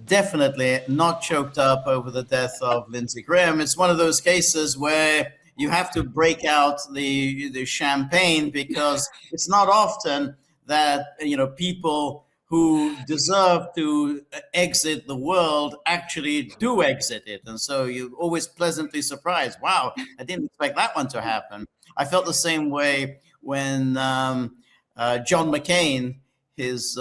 Definitely not choked up over the death of Lindsey Graham. It's one of those cases where you have to break out the champagne, because it's not often that people who deserve to exit the world actually do exit it, and so you're always pleasantly surprised. Wow, I didn't expect that one to happen. I felt the same way when John McCain, his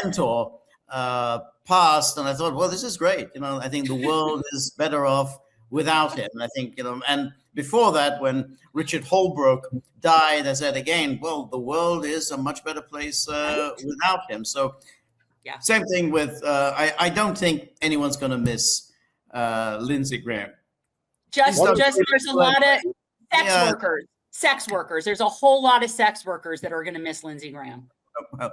mentor, passed, and I thought, well, this is great. I think the world is better off without him. And I think, and before that, when Richard Holbrooke died, I said again, well, the world is a much better place without him. So same thing with, I don't think anyone's going to miss Lindsey Graham. Just there's a lot of sex workers. There's a whole lot of sex workers that are going to miss Lindsey Graham. Well,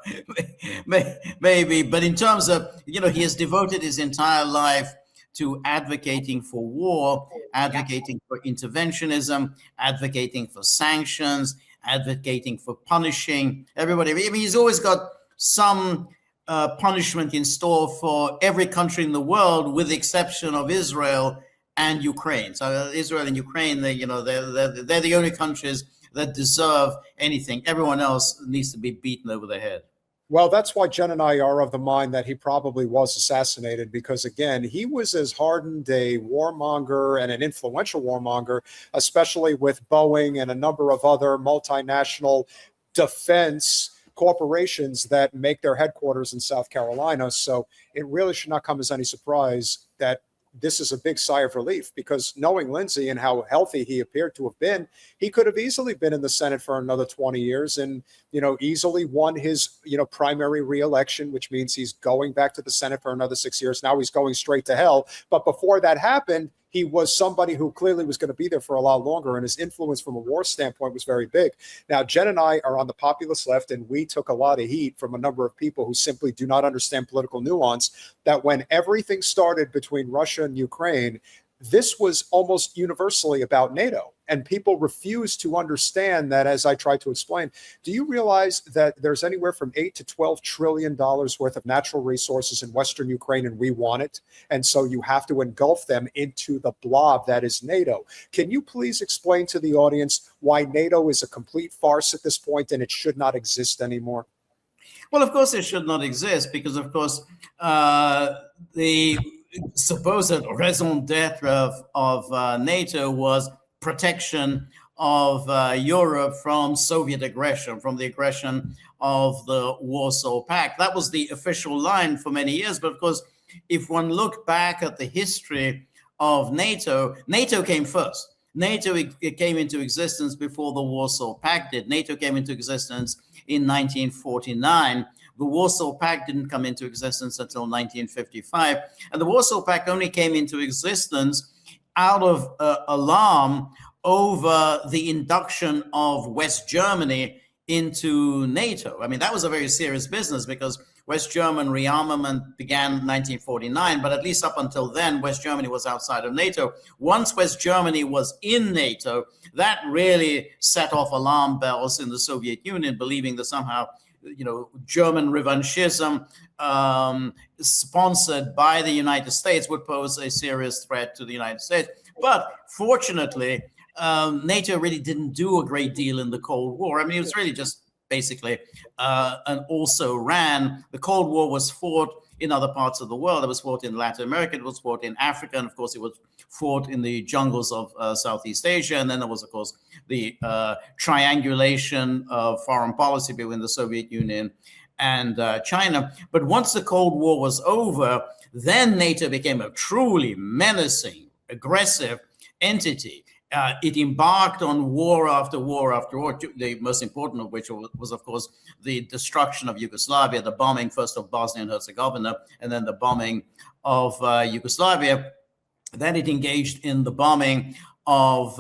maybe, but in terms of, he has devoted his entire life to advocating for war, advocating for interventionism, advocating for sanctions, advocating for punishing everybody. I mean, he's always got some punishment in store for every country in the world, with the exception of Israel and Ukraine. So Israel and Ukraine, they're the only countries that deserve anything. Everyone else needs to be beaten over the head. Well, that's why Jen and I are of the mind that he probably was assassinated, because, again, he was as hardened a warmonger and an influential warmonger, especially with Boeing and a number of other multinational defense corporations that make their headquarters in South Carolina. So it really should not come as any surprise that this is a big sigh of relief, because knowing Lindsey and how healthy he appeared to have been, he could have easily been in the Senate for another 20 years and, easily won his, primary reelection, which means he's going back to the Senate for another 6 years. Now he's going straight to hell. But before that happened, he was somebody who clearly was going to be there for a lot longer, and his influence from a war standpoint was very big. Now, Jen and I are on the populist left, and we took a lot of heat from a number of people who simply do not understand political nuance, that when everything started between Russia and Ukraine, this was almost universally about NATO. And people refuse to understand that, as I tried to explain. Do you realize that there's anywhere from $8 to $12 trillion worth of natural resources in Western Ukraine, and we want it? And so you have to engulf them into the blob that is NATO. Can you please explain to the audience why NATO is a complete farce at this point and it should not exist anymore? Well, of course, it should not exist, because, of course, the supposed raison d'etre of NATO was protection of Europe from Soviet aggression, from the aggression of the Warsaw Pact. That was the official line for many years. But of course, if one looked back at the history of NATO, NATO came first. NATO came into existence before the Warsaw Pact did. NATO came into existence in 1949. The Warsaw Pact didn't come into existence until 1955. And the Warsaw Pact only came into existence out of alarm over the induction of West Germany into NATO. I mean, that was a very serious business, because West German rearmament began in 1949, but at least up until then, West Germany was outside of NATO. Once West Germany was in NATO, that really set off alarm bells in the Soviet Union, believing that somehow, German revanchism sponsored by the United States would pose a serious threat to the United States. But fortunately, NATO really didn't do a great deal in the Cold War. I mean, it was really just basically an also-ran. The Cold War was fought in other parts of the world. It was fought in Latin America, it was fought in Africa, and of course it was fought in the jungles of Southeast Asia. And then there was, of course, the triangulation of foreign policy between the Soviet Union and China. But once the Cold War was over, then NATO became a truly menacing, aggressive entity. It embarked on war after war after war, the most important of which was, of course, the destruction of Yugoslavia, the bombing first of Bosnia and Herzegovina, and then the bombing of Yugoslavia. Then it engaged in the bombing of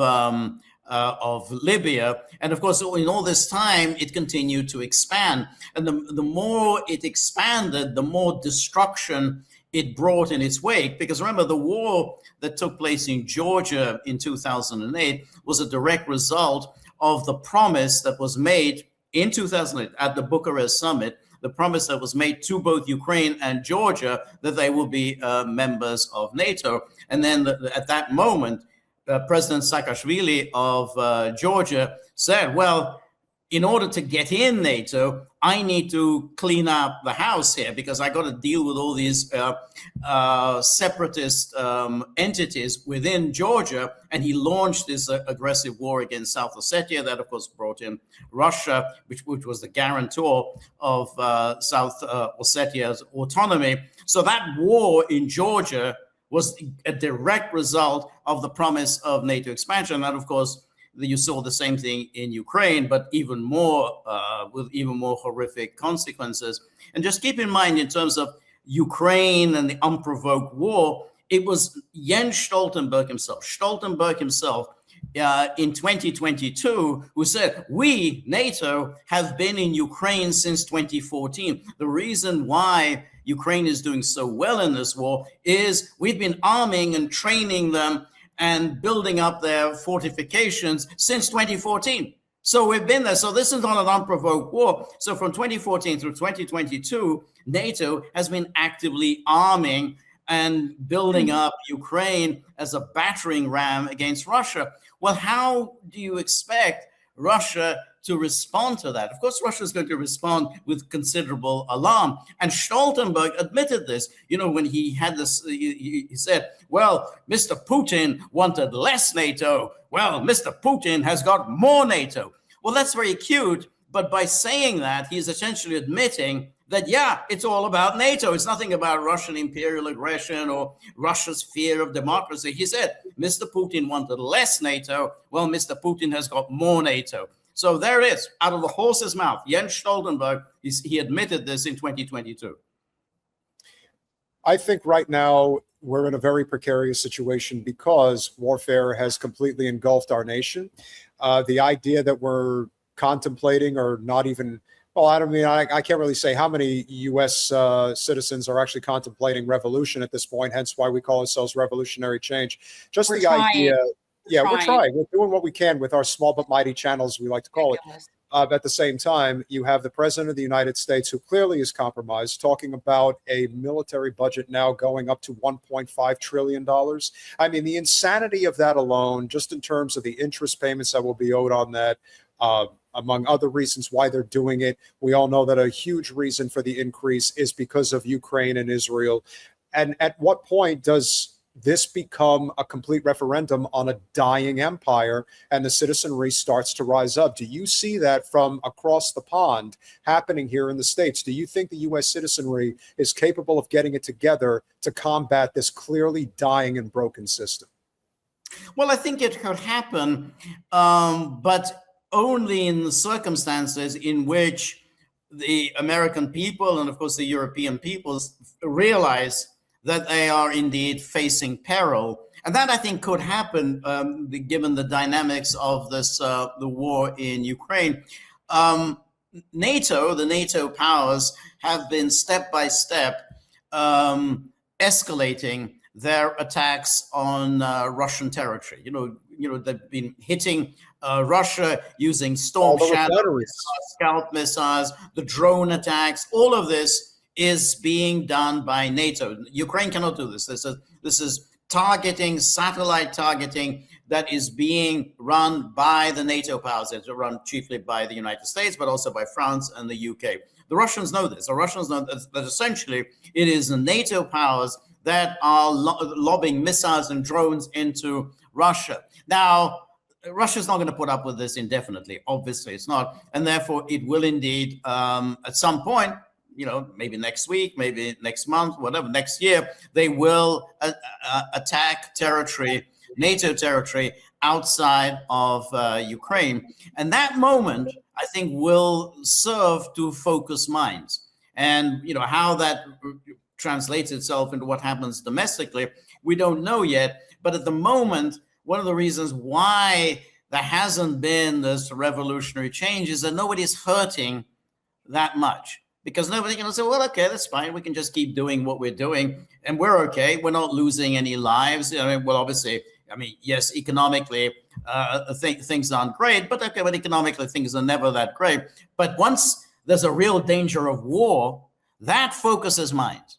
Libya. And of course, in all this time, it continued to expand. And the more it expanded, the more destruction it brought in its wake. Because remember, the war that took place in Georgia in 2008 was a direct result of the promise that was made in 2008 at the Bucharest summit the promise that was made to both Ukraine and Georgia that they will be members of NATO. And then at that moment, President Saakashvili of Georgia said, well, in order to get in NATO, I need to clean up the house here because I got to deal with all these separatist entities within Georgia. And he launched this aggressive war against South Ossetia that, of course, brought in Russia, which was the guarantor of South Ossetia's autonomy. So that war in Georgia was a direct result of the promise of NATO expansion. And, of course, you saw the same thing in Ukraine, but even more with even more horrific consequences. And just keep in mind, in terms of Ukraine and the unprovoked war, it was Jens Stoltenberg himself in 2022 who said, we, NATO, have been in Ukraine since 2014. The reason why Ukraine is doing so well in this war is we've been arming and training them and building up their fortifications since 2014. So we've been there. So this is not an unprovoked war. So from 2014 through 2022, NATO has been actively arming and building up Ukraine as a battering ram against Russia. Well, how do you expect Russia to respond to that? Of course, Russia is going to respond with considerable alarm. And Stoltenberg admitted this. You know, when he had this, he said, well, Mr. Putin wanted less NATO. Well, Mr. Putin has got more NATO. Well, that's very cute. But by saying that, he's essentially admitting that, yeah, it's all about NATO. It's nothing about Russian imperial aggression or Russia's fear of democracy. He said, Mr. Putin wanted less NATO. Well, Mr. Putin has got more NATO. So there it is, out of the horse's mouth. Jens Stoltenberg, he admitted this in 2022. I think right now we're in a very precarious situation because warfare has completely engulfed our nation. The idea that we're contemplating or not even, well, I can't really say how many U.S. Citizens are actually contemplating revolution at this point, hence why we call ourselves Revolutionary Change. Just the idea. Yeah, we're trying. We're doing what we can with our small but mighty channels, we like to call it. At the same time, you have the President of the United States, who clearly is compromised, talking about a military budget now going up to $1.5 trillion. I mean, the insanity of that alone, just in terms of the interest payments that will be owed on that, among other reasons why they're doing it. We all know that a huge reason for the increase is because of Ukraine and Israel. And at what point does this become a complete referendum on a dying empire and the citizenry starts to rise up? Do you see that from across the pond happening here in the States? Do you think the U.S. citizenry is capable of getting it together to combat this clearly dying and broken system? Well, I think it could happen, but only in the circumstances in which the American people and, of course, the European peoples realize that they are indeed facing peril. And that, I think, could happen given the dynamics of this the war in Ukraine. NATO, the NATO powers, have been step by step escalating their attacks on Russian territory. You know, they've been hitting Russia using Storm Shadow, Scalp missiles, the drone attacks. All of this is being done by NATO. Ukraine cannot do this. This is targeting, satellite targeting that is being run by the NATO powers. It's run chiefly by the United States, but also by France and the UK. The Russians know this. The Russians know that essentially it is the NATO powers that are lobbing missiles and drones into Russia. Now, Russia's not going to put up with this indefinitely. Obviously, it's not. And therefore, it will indeed, at some point, maybe next week, maybe next month, whatever, next year, they will attack territory, NATO territory outside of Ukraine. And that moment, I think, will serve to focus minds. And, how that translates itself into what happens domestically, we don't know yet. But at the moment, one of the reasons why there hasn't been this revolutionary change is that nobody's hurting that much. Because nobody can say, well, okay, that's fine. We can just keep doing what we're doing and we're okay. We're not losing any lives. Obviously, yes, economically, things aren't great, but economically, things are never that great. But once there's a real danger of war, that focuses minds.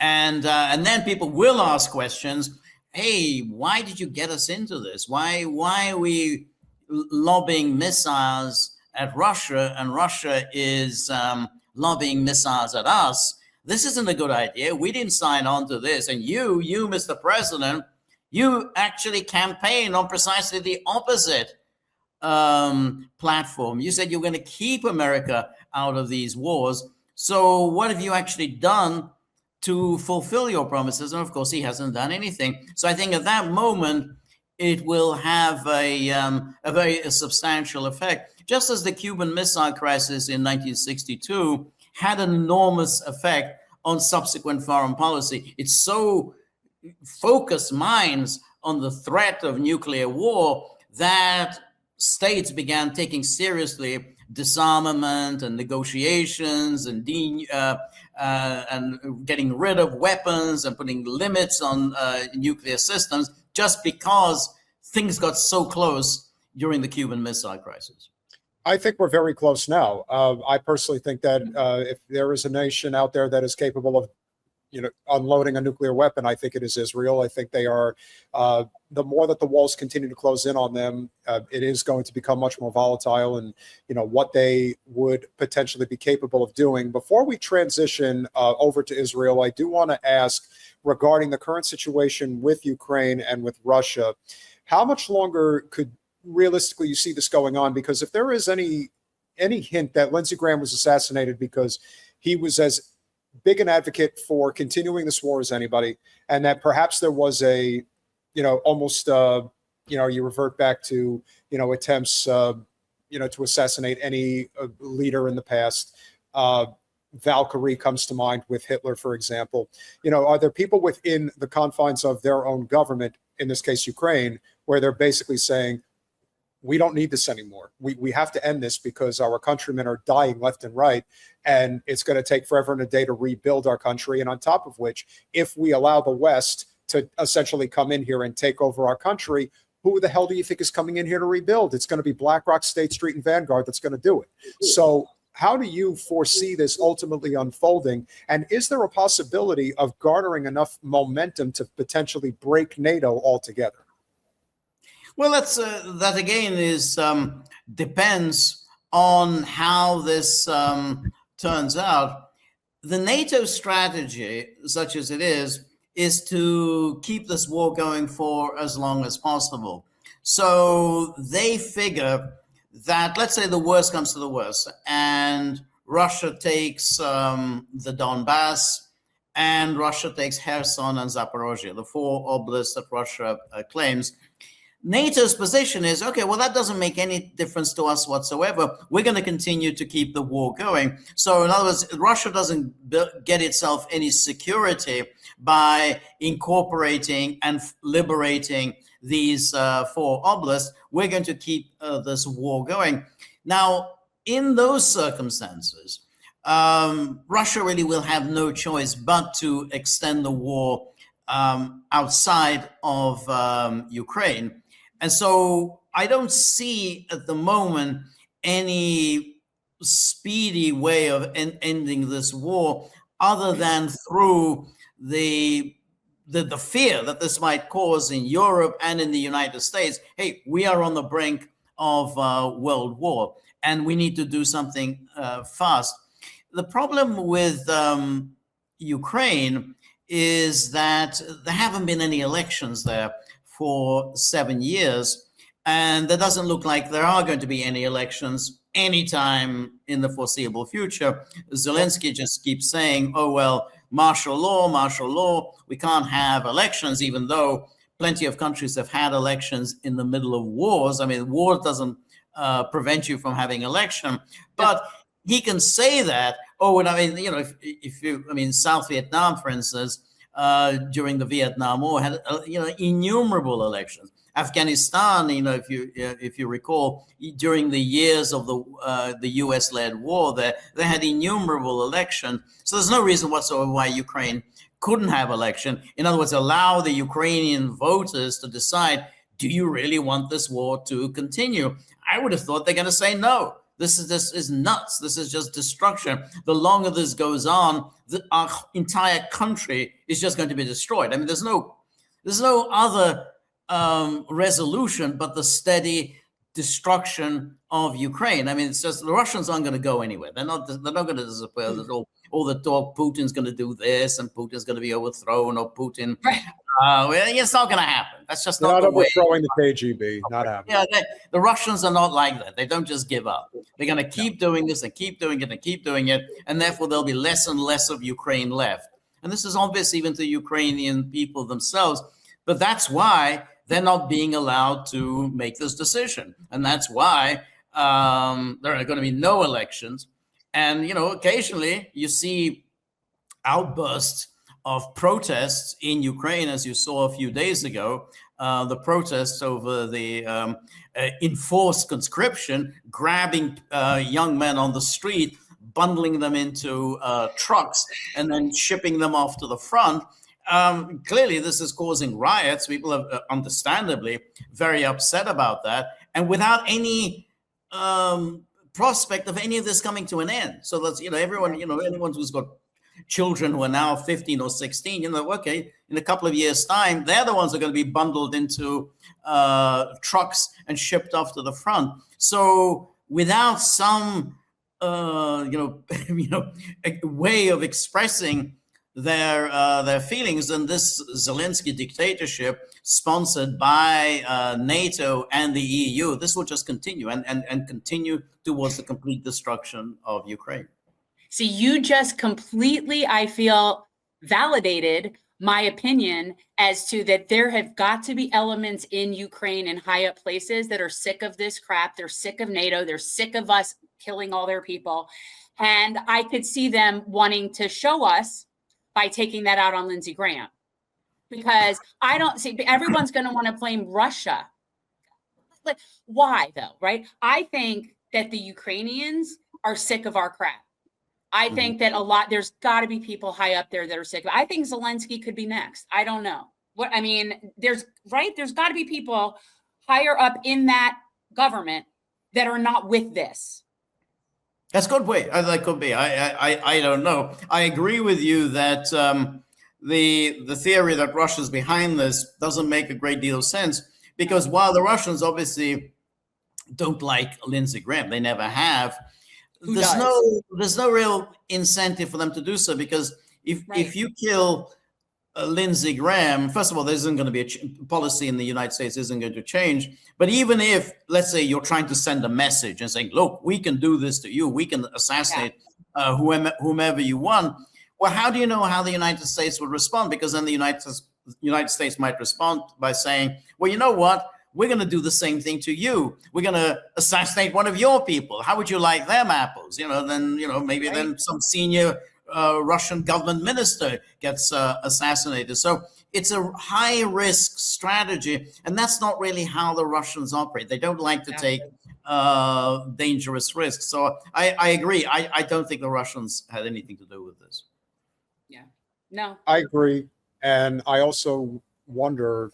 And then people will ask questions. Hey, why did you get us into this? Why are we lobbing missiles at Russia, and Russia is lobbying missiles at us? This isn't a good idea. We didn't sign on to this. And you, Mr. President, you actually campaigned on precisely the opposite platform. You said you're going to keep America out of these wars. So what have you actually done to fulfill your promises? And of course, he hasn't done anything. So I think at that moment, it will have a very substantial effect. Just as the Cuban Missile Crisis in 1962 had an enormous effect on subsequent foreign policy. It so focused minds on the threat of nuclear war that states began taking seriously disarmament and negotiations and getting rid of weapons and putting limits on nuclear systems, just because things got so close during the Cuban Missile Crisis. I think we're very close now. I personally think that if there is a nation out there that is capable of, unloading a nuclear weapon, I think it is Israel. I think they are. The more that the walls continue to close in on them, it is going to become much more volatile, and what they would potentially be capable of doing. Before we transition over to Israel, I do want to ask regarding the current situation with Ukraine and with Russia, how much longer could realistically you see this going on? Because if there is any hint that Lindsey Graham was assassinated because he was as big an advocate for continuing this war as anybody, and that perhaps there was a, almost, you revert back to, attempts, to assassinate any leader in the past. Valkyrie comes to mind with Hitler, for example. Are there people within the confines of their own government, in this case, Ukraine, where they're basically saying, we don't need this anymore. We have to end this because our countrymen are dying left and right, and it's going to take forever and a day to rebuild our country. And on top of which, if we allow the West to essentially come in here and take over our country, who the hell do you think is coming in here to rebuild? It's going to be BlackRock, State Street, and Vanguard that's going to do it. So how do you foresee this ultimately unfolding? And is there a possibility of garnering enough momentum to potentially break NATO altogether? Well, that again is depends on how this turns out. The NATO strategy, such as it is to keep this war going for as long as possible. So they figure that, let's say the worst comes to the worst, and Russia takes the Donbass, and Russia takes Kherson and Zaporozhye, the four oblasts that Russia claims. NATO's position is, okay, well, that doesn't make any difference to us whatsoever. We're going to continue to keep the war going. So in other words, Russia doesn't get itself any security by incorporating and liberating these four oblasts. We're going to keep this war going. Now, in those circumstances, Russia really will have no choice but to extend the war outside of Ukraine. And so I don't see at the moment any speedy way of ending this war other than through the fear that this might cause in Europe and in the United States. Hey, we are on the brink of world war, and we need to do something fast. The problem with Ukraine is that there haven't been any elections there for 7 years, and there doesn't look like there are going to be any elections anytime in the foreseeable future. Zelensky just keeps saying, oh, well, martial law, we can't have elections, even though plenty of countries have had elections in the middle of wars. I mean, war doesn't prevent you from having election, but he can say that. Oh, and I mean, South Vietnam, for instance, during the Vietnam War had innumerable elections. Afghanistan, if you recall, during the years of the U.S.-led war, they had innumerable elections. So there's no reason whatsoever why Ukraine couldn't have election. In other words, allow the Ukrainian voters to decide: do you really want this war to continue? I would have thought they're going to say no. This is nuts. This is just destruction. The longer this goes on, our entire country is just going to be destroyed. I mean, there's no other resolution but the steady destruction of Ukraine. I mean, it's just the Russians aren't going to go anywhere. They're not going to disappear. There's all the talk Putin's going to do this and Putin's going to be overthrown, or Putin. Right. It's not going to happen. That's just They're not the way. overthrowing the KGB. Not happening. Yeah, the Russians are not like that. They don't just give up. They're going to keep doing this and keep doing it and keep doing it, and therefore there'll be less and less of Ukraine left. And this is obvious even to Ukrainian people themselves. But that's why they're not being allowed to make this decision, and that's why there are going to be no elections. And occasionally you see outbursts of protests in Ukraine, as you saw a few days ago, the protests over the enforced conscription, grabbing young men on the street, bundling them into trucks, and then shipping them off to the front. Clearly, this is causing riots. People are understandably very upset about that, and without any prospect of any of this coming to an end. So that's, everyone, anyone who's got children who are now 15 or 16, okay, in a couple of years' time, they're the ones that are going to be bundled into trucks and shipped off to the front. So without some, a way of expressing their feelings, and this Zelensky dictatorship, sponsored by NATO and the EU, this will just continue and continue towards the complete destruction of Ukraine. See, you just completely, I feel, validated my opinion as to that there have got to be elements in Ukraine and high up places that are sick of this crap. They're sick of NATO. They're sick of us killing all their people. And I could see them wanting to show us by taking that out on Lindsey Graham. Because I don't see, everyone's going to want to blame Russia. But why though, right? I think that the Ukrainians are sick of our crap. I think that there's got to be people high up there that are sick of it. I think Zelensky could be next. I don't know. There's got to be people higher up in that government that are not with this. That's a good way. That could be. I don't know. I agree with you that the theory that Russia's behind this doesn't make a great deal of sense, because while the Russians obviously don't like Lindsey Graham, they never have. There's no real incentive for them to do so, because if you kill Lindsey Graham, first of all, there isn't going to be a policy in the United States isn't going to change. But even if, let's say, you're trying to send a message and saying, look, we can do this to you, we can assassinate whomever you want. Well, how do you know how the United States would respond? Because then the United States might respond by saying, well, you know what? We're going to do the same thing to you. We're going to assassinate one of your people. How would you like them apples? Maybe then some senior Russian government minister gets assassinated. So it's a high risk strategy. And that's not really how the Russians operate. They don't like to take dangerous risks. So I agree. I don't think the Russians had anything to do with this. Yeah, no. I agree. And I also wonder,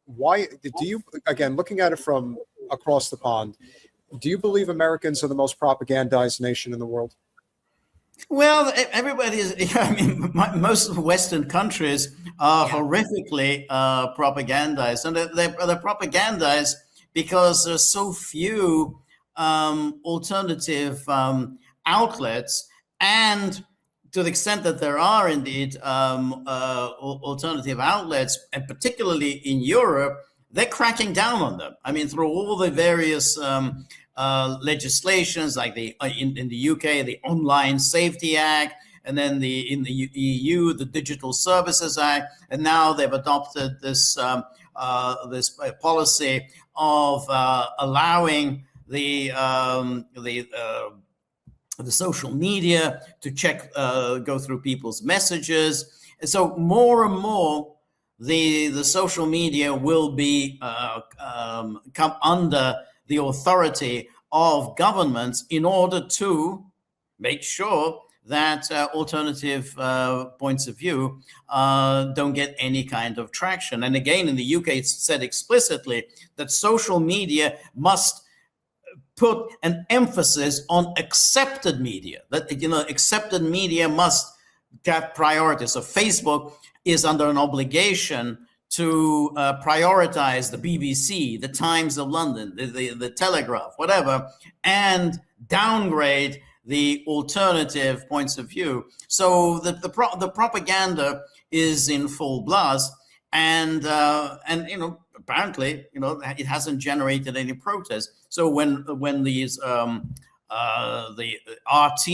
why do you, again, looking at it from across the pond, do you believe Americans are the most propagandized nation in the world? Well, everybody is. I mean, most Western countries are horrifically propagandized, and they're propagandized because there's so few alternative outlets, and to the extent that there are indeed alternative outlets, and particularly in Europe, they're cracking down on them. I mean, through all the various legislations, like in the UK, the Online Safety Act, and then in the EU, the Digital Services Act, and now they've adopted this policy of allowing the social media to go through people's messages. And so more and more, the social media will be come under the authority of governments in order to make sure that alternative points of view don't get any kind of traction. And again, in the UK, it's said explicitly that social media must put an emphasis on accepted media, that, accepted media must get priority. So Facebook is under an obligation to prioritize the BBC, the Times of London, the Telegraph, whatever, and downgrade the alternative points of view. So the propaganda is in full blast, and apparently, it hasn't generated any protest. So when these the RT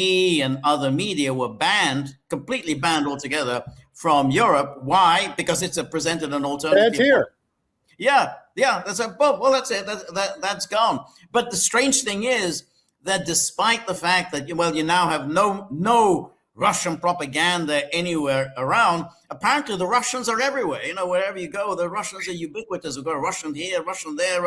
and other media were banned, completely banned altogether from Europe. Why? Because it's presented an alternative. And here. Yeah. That's that's it. That's gone. But the strange thing is that despite the fact that you now have no Russian propaganda anywhere around, apparently the Russians are everywhere. Wherever you go, the Russians are ubiquitous. We've got a Russian here, Russian there.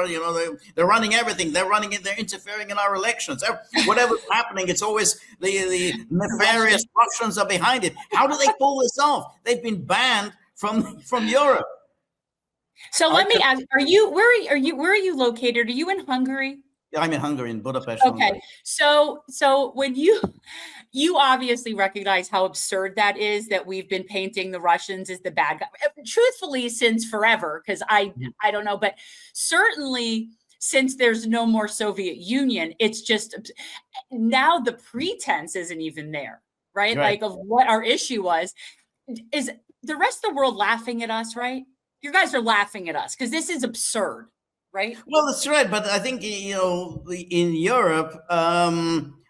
They're running everything. They're interfering in our elections. Whatever's happening, it's always the nefarious Russians are behind it. How do they pull this off? They've been banned from Europe. So let me ask: where are you located? Are you in Hungary? I'm in Hungary, in Budapest. Okay, Hungary. so when you obviously recognize how absurd that is, that we've been painting the Russians as the bad guy, truthfully, since forever, because I don't know, but certainly since there's no more Soviet Union, it's just now the pretense isn't even there, right? Like of what our issue was. Is the rest of the world laughing at us, right? You guys are laughing at us because this is absurd. Right. Well, that's right, but I think in Europe,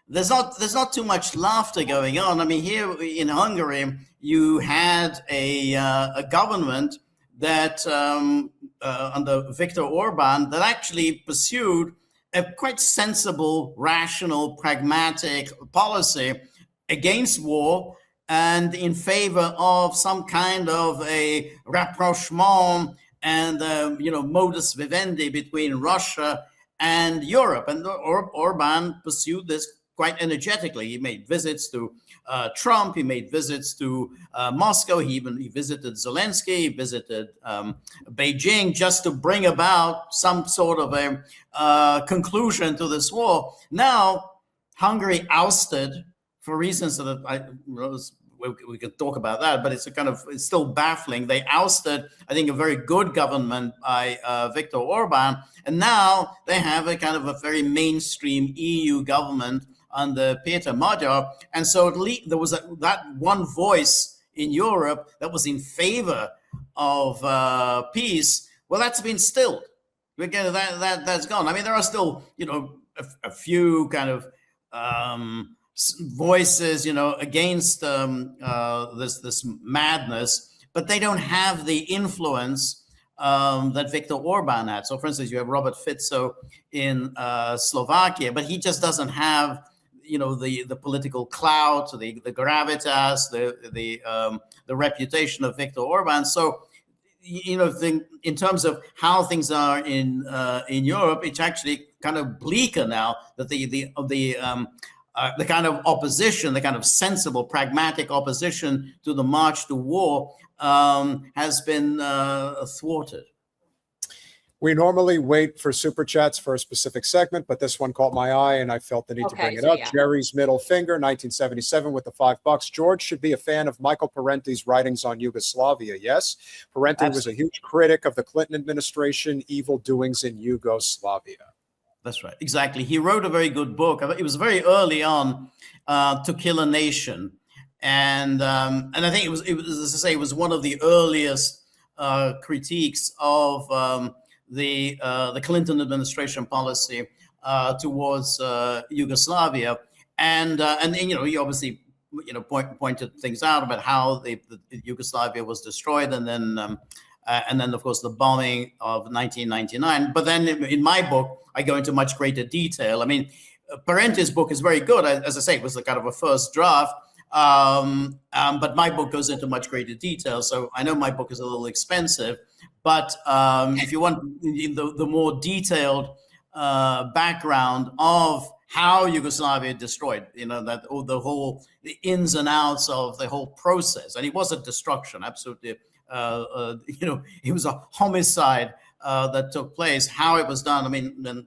there's not too much laughter going on. I mean, here in Hungary, you had a government that under Viktor Orban that actually pursued a quite sensible, rational, pragmatic policy against war and in favor of some kind of a rapprochement and modus vivendi between Russia and Europe. And Orban pursued this quite energetically. He made visits to Trump. He made visits to Moscow. He visited Zelensky. He visited Beijing just to bring about some sort of a conclusion to this war. Now, Hungary ousted, for reasons that we could talk about that, but it's still baffling. They ousted, I think, a very good government by Viktor Orban, and now they have a kind of a very mainstream EU government under Peter Magyar. And so there was that one voice in Europe that was in favor of peace. Well, that's been stilled. Again, that's gone. I mean, there are still, a few kind of voices, against this madness, but they don't have the influence that Viktor Orban had. So, for instance, you have Robert Fico in Slovakia, but he just doesn't have, the political clout, the gravitas, the reputation of Viktor Orban. So, in terms of how things are in Europe, it's actually kind of bleaker now that the kind of opposition, the kind of sensible, pragmatic opposition to the march to war has been thwarted. We normally wait for super chats for a specific segment, but this one caught my eye and I felt the need to bring it up. Yeah. Jerry's middle finger, 1977 with the $5. George should be a fan of Michael Parenti's writings on Yugoslavia. Yes, Parenti was a huge critic of the Clinton administration, evil doings in Yugoslavia. That's right. Exactly. He wrote a very good book. It was very early on, To Kill a Nation. And I think it was, as I say, it was one of the earliest critiques of the Clinton administration policy towards Yugoslavia. And he obviously, pointed things out about how the Yugoslavia was destroyed, and then, of course, the bombing of 1999. But then in my book, I go into much greater detail. I mean, Parenti's book is very good. As I say, it was a kind of a first draft. But my book goes into much greater detail. So I know my book is a little expensive, but if you want the more detailed background of how Yugoslavia destroyed, the ins and outs of the whole process. And it was a destruction, absolutely. It was a homicide that took place. How it was done, I mean, then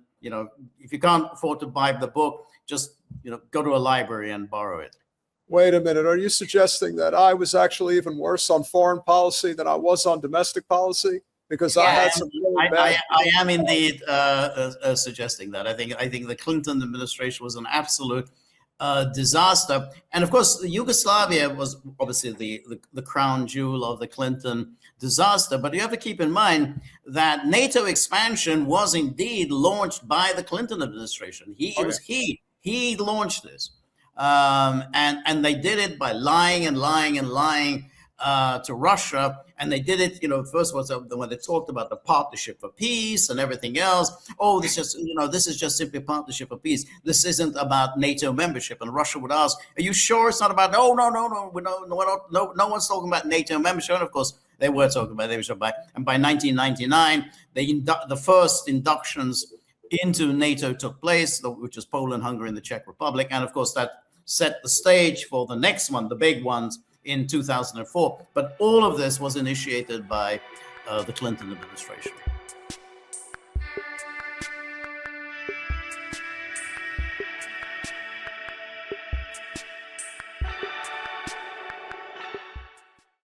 if you can't afford to buy the book, just, go to a library and borrow it. Wait a minute. Are you suggesting that I was actually even worse on foreign policy than I was on domestic policy? Because I had some really bad. I am indeed suggesting that. I think the Clinton administration was an absolute disaster. And of course, Yugoslavia was obviously the crown jewel of the Clinton disaster. But you have to keep in mind that NATO expansion was indeed launched by the Clinton administration. He launched this. And they did it by lying and lying and lying to Russia. And they did it, first was when they talked about the Partnership for Peace and everything else. Oh, this is just simply Partnership for Peace. This isn't about NATO membership. And Russia would ask, are you sure it's not about, no, one's talking about NATO membership. And of course, they were talking about NATO. And by 1999, the first inductions into NATO took place, which was Poland, Hungary, and the Czech Republic. And of course, that set the stage for the next one, the big ones, in 2004. But all of this was initiated by the Clinton administration.